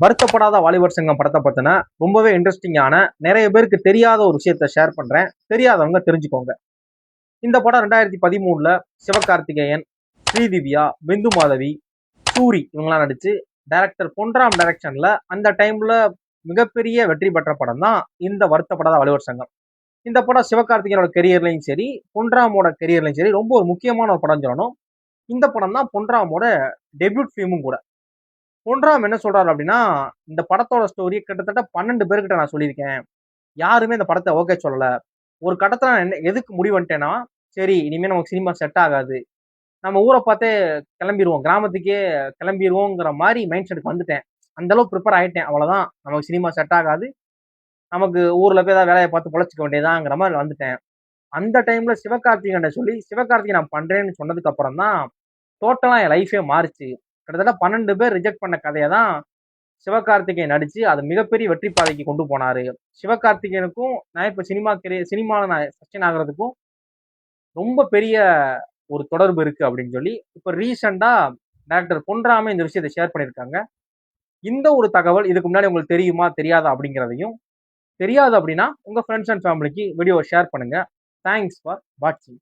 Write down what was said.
வருத்தப்படாத வாலிபர் சங்கம் படத்தை பத்தின ரொம்பவே இன்ட்ரெஸ்டிங்கான நிறைய பேருக்கு தெரியாத ஒரு விஷயத்த ஷேர் பண்றேன். தெரியாதவங்க தெரிஞ்சுக்கோங்க. இந்த படம் 2013 சிவகார்த்திகேயன், ஸ்ரீதிவ்யா, பிந்து மாதவி, சூரி இவங்கெல்லாம் நடிச்சு டைரக்டர் பொன்ராம் டைரக்ஷன்ல அந்த டைம்ல மிகப்பெரிய வெற்றி பெற்ற படம் தான் இந்த வருத்தப்படாத வாலிபர் சங்கம். இந்த படம் சிவகார்த்திகேயனோட கெரியர்லையும் சரி, பொன்ராமோட கெரியர்லையும் சரி ரொம்ப ஒரு முக்கியமான ஒரு படம் சொல்லணும். இந்த படம் தான் பொன்ராமோட டெபியூட் ஃபிலிமும் கூட. பொன்ராம் என்ன சொல்றாரு அப்படின்னா, இந்த படத்தோட ஸ்டோரி கிட்டத்தட்ட 12 பேர்கிட்ட நான் சொல்லியிருக்கேன். யாருமே இந்த படத்தை ஓகே சொல்லல. ஒரு கட்டத்துல நான் எதுக்கு முடிவு பண்ணிட்டேன்னா, சரி இனிமே நமக்கு சினிமா செட் ஆகாது. நம்ம ஊரை பார்த்தே கிளம்பிடுவோம், கிராமத்துக்கே கிளம்பிடுவோங்கிற மாதிரி மைண்ட் செட்டுக்கு வந்துட்டேன். அந்த அளவுக்கு ப்ரிப்பேர் ஆயிட்டேன். அவ்வளவுதான், நமக்கு சினிமா செட் ஆகாது. நமக்கு ஊர்ல போய் ஏதாவது வேலையை பார்த்து பொழைச்சிக்க வேண்டியதாங்கிற மாதிரி வந்துட்டேன். அந்த டைம்ல சிவகார்த்திகேயன் சொல்லி சிவகார்த்திகேயன் நான் பண்றேன்னு சொன்னதுக்கு அப்புறம் தான் டோட்டலா என் லைஃபே மாறிச்சு. கிட்டத்தட்ட 12 பேர் ரிஜெக்ட் பண்ண கதையை தான் சிவகார்த்திகேயன் நடிச்சு அது மிகப்பெரிய வெற்றி பாதைக்கு கொண்டு போனாரு. சிவகார்த்திகேயனுக்கும் நான் இப்ப சினிமாவில் நான் சஸ்டெயின் ஆகுறதுக்கும் ரொம்ப பெரிய ஒரு தொடர்பு இருக்கு அப்படின்னு சொல்லி இப்ப ரீசெண்டா டைரக்டர் பொன்ராமே இந்த விஷயத்தை ஷேர் பண்ணியிருக்காங்க. இந்த ஒரு தகவல் இதுக்கு முன்னாடி உங்களுக்கு தெரியுமா தெரியாதா அப்படிங்கிறதையும், தெரியாது அப்படின்னா உங்க ஃப்ரெண்ட்ஸ் அண்ட் ஃபேமிலிக்கு வீடியோவை ஷேர் பண்ணுங்க. தேங்க்ஸ் ஃபார் வாட்சிங்.